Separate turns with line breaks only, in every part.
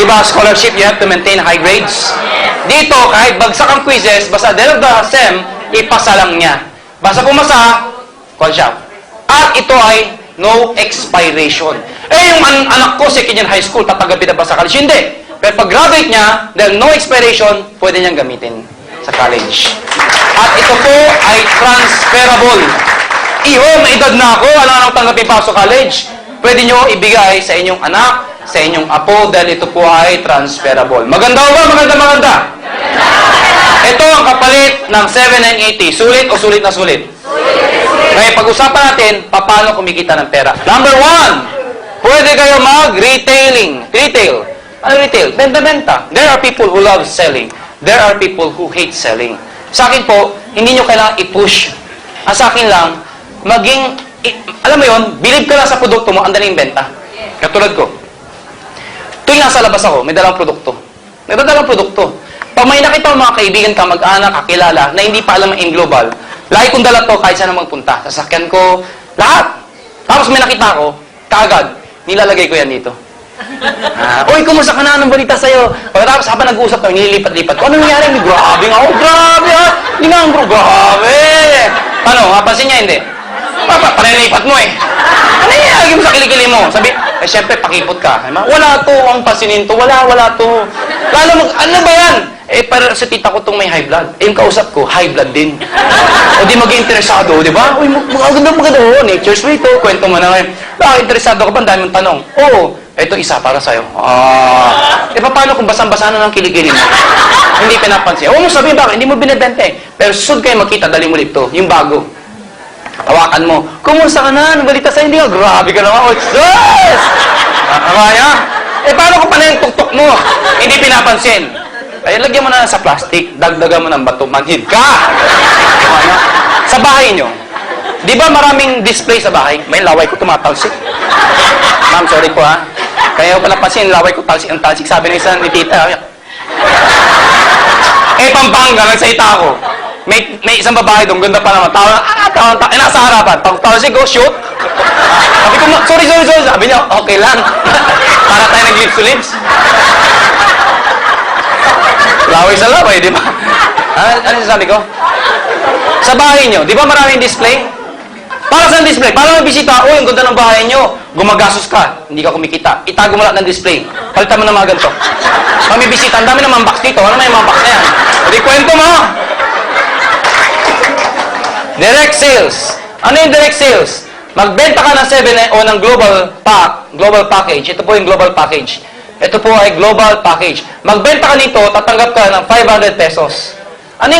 Di ba, scholarship, you have to maintain high grades. Dito, kahit bagsak ang quizzes, basta at the end of the SEM, ipasa lang niya. Basta pumasa, call siya. At ito ay no expiration. Yung anak ko, second year high school, tatanggapin na ba sa college? Hindi. Pero pag graduate niya, dahil no expiration, pwede niyang gamitin sa college. At ito po ay transferable. Iho, may edad na ako, alam nang tanggapin pa sa college. Pwede niyo ibigay sa inyong anak, sa inyong apo, dahil ito po ay transferable. Maganda ba? Maganda. Ito ang kapalit ng 7980. Sulit o sulit na sulit? Kaya pag-usapan natin, paano kumikita ng pera. Number 1, pwede kayo mag-retailing. Retail. Ano retail? Benta-benta. There are people who love selling. There are people who hate selling. Sa akin po, hindi nyo kailangan i-push. Ang sa akin lang, alam mo yun, believe ka lang sa produkto mo, ang daling benta. Katulad ko. Tuwing nasa labas ako, may dalang produkto. May dalang produkto. Pag may nakita mo mga kaibigan ka, mag-anak, kakilala, na hindi pa alam ang in-global, lagi kong dala to kahit saan magpunta. Sasakyan ko, lahat. Tapos may nakita ako, kaagad, nilalagay ko yan dito. Uy, kumusta ka na? Anong balita sa'yo? Pagkatapos habang nag-uusap kami, nililipat-lipat ko. Anong nangyari? Grabe nga. Oh, grabe ha. Hindi nga, bro. Grabe. Paano? Mapansin niya, hindi? Panilipat mo eh. Ano yung lagi mo sa kilikili mo? Sabi, syempre, pakipot ka. Wala to. Ang pasinin to. Wala to. Lalo ano ba yan? Para sa tita ko itong may high blood. Yung kausap ko, high blood din. O di mag-interesado, di ba? Uy, maganda. Nature's way to. Kwento mo na ngayon. Interesado ka ba? Ang daming tanong. Oo. Ito isa para sa'yo. Paano kung basang-basa na ng kiligili mo? Hindi pinapansin. Huwag mo sabihin bakit, hindi mo binibenta eh. Pero sunod kayo makita, dali mo dito, yung bago. Tawakan mo. Kumusta ka na? Nabalita sa'yo, hindi ka? Grabe ka naman. Oh, yes! Kaya? Paano kung pala yung tuktok mo? Hindi pinapansin. Ay, lagyan mo na sa plastic, dagdagan mo ng bato, manhid ka! Sa bahay nyo, di ba maraming display sa bahay? May laway ko tumatalsik. Ma'am, sorry po ha. Kaya ko pala pansin, laway ko talsik ang talsik. Sabi ng isang ni tita. Pampanga, nagsalita ako. May isang babae doon, ganda pa naman. Tawa, nasa harapan. Talsik ko, shoot. Sabi ko, sorry. Sabi niya, okay lang. Para tayo nag-lips to lips. Laway sa laway, di ba? Ano sabi ko? Sa bahay nyo, di ba maraming display? Para saan display? Para mabisita, ang ganda ng bahay nyo. Gumagastos ka, hindi ka kumikita. Itago mo lahat ng display. Palitan mo ng mga ganito. Pag may bisita, ang dami ng box dito. Ano may mga box na yan? Hindi, kwento mo! Direct sales. Ano yung direct sales? Magbenta ka ng 7 o ng global package. Ito po yung global package. Ito po ay global package. Magbenta ka nito, tatanggap ka ng 500 pesos. Ano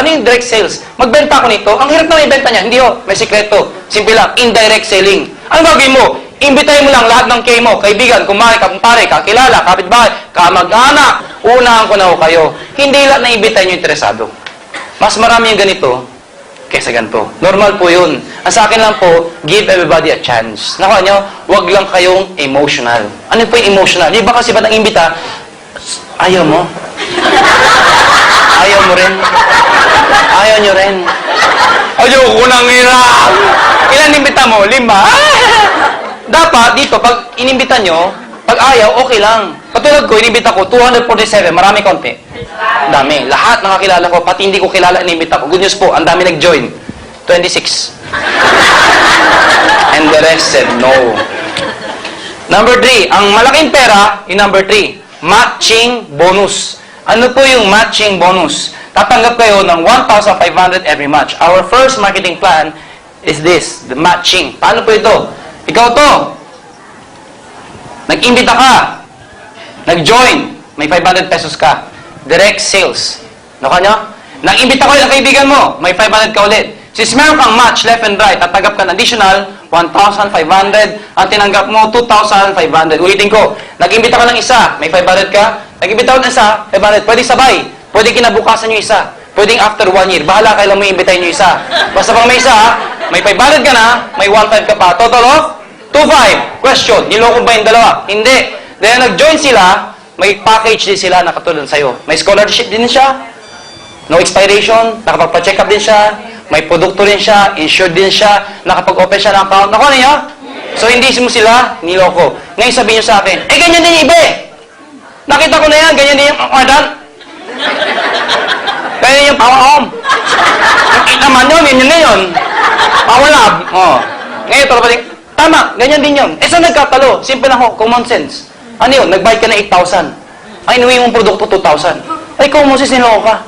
yung direct sales? Magbenta ko nito, ang hirap na ibenta niya. Hindi may sikreto. Simple lang, indirect selling. Ano gagawin mo? Imbitahin mo lang lahat ng kayo mo, kaibigan, kumare, kumpare, kakilala, kapitbahay, kamag-anak. Unahan ko na ho kayo. Hindi lahat na imbitahin nyo interesado. Mas marami yung ganito kaysa ganito. Normal po yun. Ang sa akin lang po, give everybody a chance. Nakuha nyo, huwag lang kayong emotional. Ano po yung emotional? Yung ba kasi ba't ang imbita? Ayaw mo? Ayaw mo rin? Ayaw nyo rin? Ayaw ko nang hirap! Ilan inimbita mo? 5? Dapat, dito, pag inimbita nyo, pag ayaw, okay lang. Katulad ko, inimbita ko, 247, marami konti. Dami. Lahat nakakilala ko, pati hindi ko kilala, inimbita ko. Good news po, ang dami nag-join. 26. And the rest said no. Number 3, ang malaking pera, yung number 3, matching bonus. Ano po yung matching bonus? Tatanggap kayo ng 1,500 every match. Our first marketing plan is this, the matching. Paano po ito? Ikaw to. Nag-imbita ka. Nag-join. May 500 pesos ka. Direct sales. Nakuha nyo? Nag-imbita ko yung kaibigan mo. May 500 ka ulit. Since meron kang match left and right, tatanggap ka ng additional 1,500. Ang tinanggap mo, 2,500. Ulitin ko. Nag-imbita ka ng isa. May 500 ka. Nag-imbita ko ng isa. 500. Pwede sabay. Pwede kinabukasan nyo isa. Pwedeng after 1 year. Bahala kailan mo iimbitahin nyo isa. Basta pag may isa, may 500 ka na, may 1,500 ka pa. Total of 2,500. Question, niloko ba yung dalawa? Hindi. Dahil nag-join sila, may package din sila na katulad sa'yo. May scholarship din siya. No expiration. Nakapagpa-check up din siya. May produkto rin siya. Insured din siya. Nakapag-open siya ng account. Nakuha niya? So, hindi mo sila niloko. Ngayon sabihin nyo sa akin, ganyan din yung iba eh. Ganyan din yung order. Ganyan yung power home. Yung naman yun ngayon. Power lab. Oh. Ngayon, tama, ganyan din yun. Saan nagkatalo? Simple lang ho, common sense. Ano yun? Nag-buy ka na 8,000. Ay, inuwi mong produkto 2,000. Ay, kung Moses, niloko ka.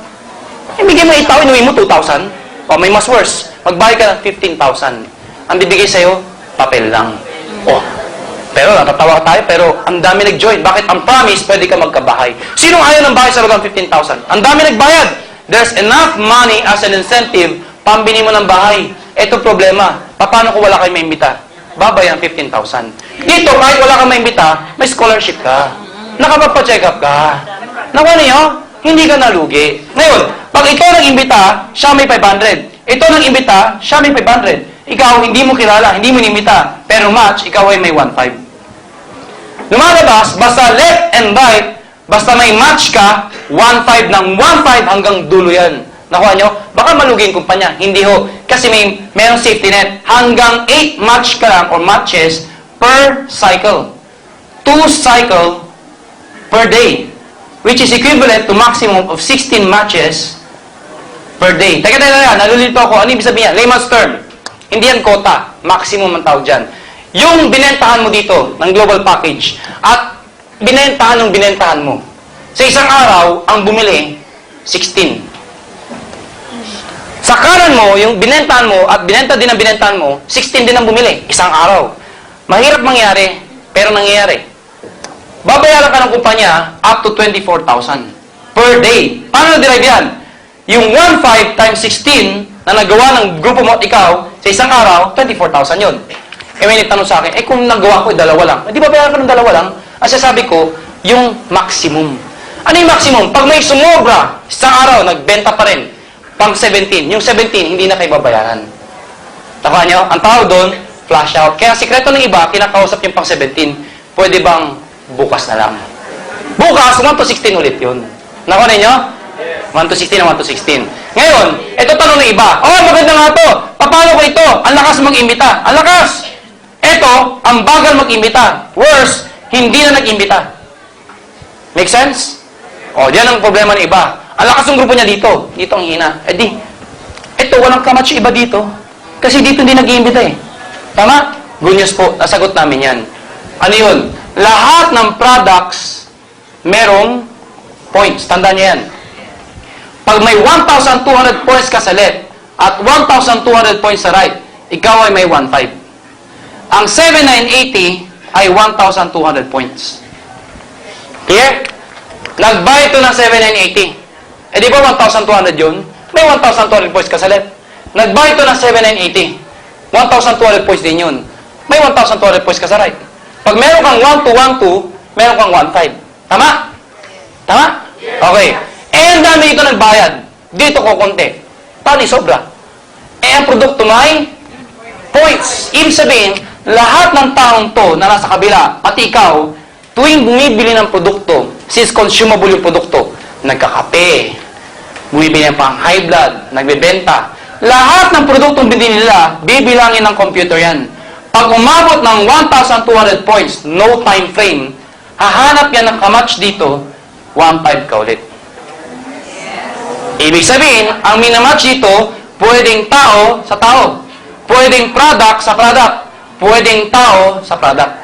Ibigay mo 8,000, inuwi mo 2,000. O, may mas worse. Mag-buy ka ng 15,000. Ang bibigay sa'yo, papel lang. O, pero natatawa tayo, pero ang dami nag-join. Bakit? Ang promise, pwede ka magkabahay. Sinong ayaw ng bahay sa loob ng 15,000? Ang dami nagbayad. There's enough money as an incentive, pambili mo ng bahay. Ito problema. Paano kung wala kayong maimbita? Babay ang 15,000. Dito, kahit wala kang maimbita, may scholarship ka. Nakapagpa-check up ka. Nakuha niyo? Hindi ka nalugi. Ngayon, pag ito nag-imbita, siya may 500. Ito nag-imbita, siya may 500. Ikaw, hindi mo kilala, hindi mo inimbita. Pero match, ikaw ay may 1,500. Lumalabas, basta left and right, basta may match ka, 1,500 ng 1,500 hanggang dulo yan. Nakuha nyo? Baka maluging kumpanya. Hindi ho. Kasi mayroong safety net. Hanggang 8 match ka lang or matches per cycle. 2 cycle per day. Which is equivalent to maximum of 16 matches per day. Teka, nalulito ako. Ano ibig sabihin yan? Layman's term. Hindi yan quota. Maximum ang tawag dyan. Yung binentahan mo dito ng global package at binentahan ng binentahan mo. Sa isang araw, ang bumili, 16. Sa kanan mo, yung binentahan mo at binenta din ang binentahan mo, 16 din ang bumili. Isang araw. Mahirap mangyari, pero nangyayari. Babayaran ka ng kumpanya up to 24,000 per day. Paano na-derive yan? Yung 1,500 times 16 na nagawa ng grupo mo at ikaw sa isang araw, 24,000 yun. May nagtanong sa akin, kung nagawa ko, dalawa lang. Di ba bayaran ka ng dalawa lang? Ang sasabi ko, yung maximum. Ano yung maximum? Pag may sumobra, isang araw, nagbenta pa rin. Pang 17. Yung 17, hindi na kayo babayaran. Nakuha nyo? Ang tawag doon, flash out. Kaya sikreto ng iba, kinakausap yung pang 17, pwede bang bukas na lang? Bukas, 1 to 16 ulit yun. Nakuha ninyo? 1 to 16 na 1 to 16. Ngayon, ito tanong ng iba. Oh, maganda nga to. Paano ko ito? Ang lakas mag-imbita. Ang lakas! Ito, ang bagal mag-imbita. Worse, hindi na nag-imbita. Make sense? O, diyan ang problema ng iba. Ang lakas ng grupo niya dito. Dito ang hina. Eh di, ito, walang kamatch iba dito. Kasi dito hindi nag-iimbita eh. Tama? Good news po. Nasagot namin yan. Ano yun? Lahat ng products, merong points. Tandaan niyo yan. Pag may 1,200 points ka sa left at 1,200 points sa right, ikaw ay may 1,500. Ang 7,980 ay 1,200 points. Clear? Nag-buy ito ng 7,980. Eh di ba 1,200 yun? May 1,200 points ka sa left. Nag-buy ito ng 7,980. 1,200 points din yun. May 1,200 points ka sa right. Pag meron kang 1,212, meron kang 1,500. Tama? Tama? Okay. Eh, ang dami ito nagbayad. Dito ko konti. Paano sobra? Eh, ang produkto may points. Ibig sabihin, lahat ng taong to na nasa kabila, pati ikaw, tuwing bumibili ng produkto, since consumable yung produkto, nagkakape, bumibili ng pang high blood, nagbebenta, lahat ng produktong binili nila, bibilangin ng computer yan. Pag umabot ng 1,200 points, no time frame, hahanap yan ng kamatch dito, 1,500 ka ulit. Ibig sabihin, ang minamatch dito, pwedeng tao sa tao. Pwedeng product sa product. Pwedeng tao sa product.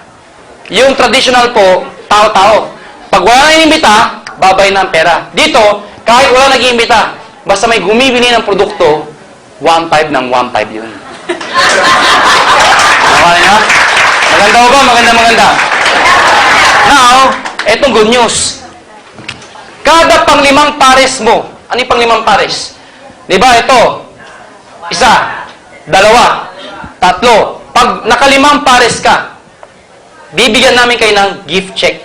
Yung traditional po, tao-tao. Pag wala nang inimbita, babay na ang pera. Dito, kahit wala nag-iimbita, basta may gumibili ng produkto, 1,500 ng 1,500 yun. Okay na? Maganda ba? Maganda. Now, etong good news. Kada pang-5 pares mo, ano yung pang-5 pares? Di ba ito? 1, 2, 3. Pag naka-5 pares ka, bibigyan namin kayo ng gift check.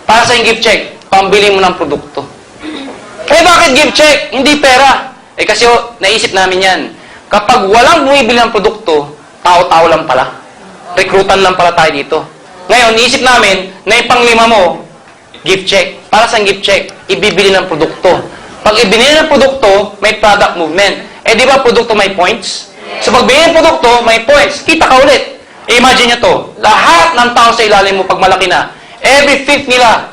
Para sa yung gift check, pambili mo ng produkto. Eh bakit gift check? Hindi pera. Eh kasi naisip namin yan. Kapag walang bumibili ng produkto, tao-tao lang pala. Rekrutan lang pala tayo dito. Ngayon, naisip namin na yung pang-5 mo, gift check. Para sa gift check, ibibili ng produkto. Pag ibinili ng produkto, may product movement. Eh di ba produkto may points? So pag binili ng produkto, may points. Kita ka ulit. Imagine nyo to. Lahat ng tao sa ilalim mo, pag malaki na, every 5th nila,